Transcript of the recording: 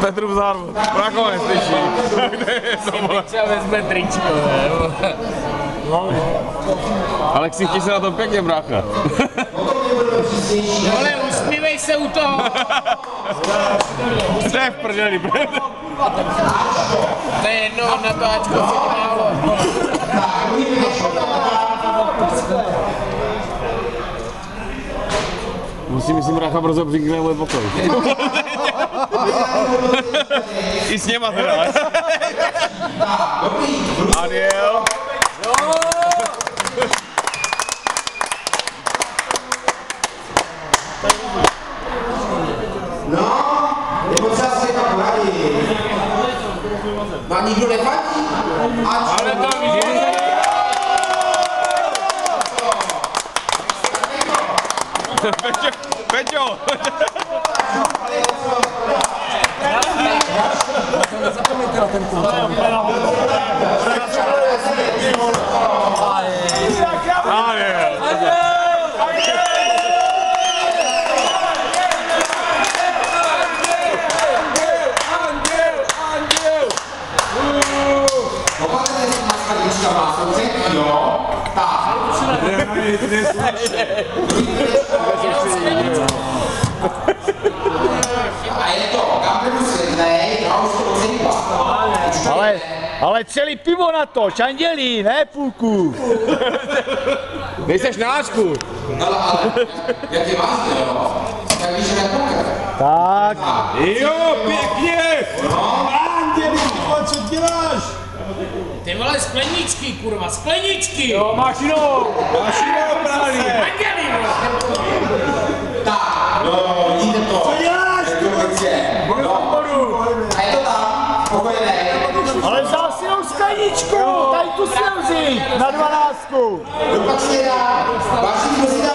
Petru vzadu. Brácho neslyší. Třeba vezme tričko, ne? Alexi, chtěj se na to pěkně, brácha. Ale usmívej se u toho. To je v prdeli, To je jedno, na to Ačko se málo. Myslím, brácha brzo přikne můj pokoj. I s něma teda. Adiel. No, je potřeba si někam poradit. No a nikdo nefandí? Ale to víš, Peťo! Nezapomeňte na ten klub. Ale celý pivo na to, čandělí, ne půlku. Nejseš na Ačku. Ale, jak je vás, jo? Tak víš, že nepokrát. Tak. Jo, pěkně! Anděli, co děláš? Ty vole, skleničky, kurva, skleničky! Jo, máš jinou právě. Anděli, Tak, no, vidíte to. Co děláš? A je to tam, spokojený. Ale vzal si jenom skleničku, tady tu si vzít na 12. Dopak si dá, vaši kdo si dá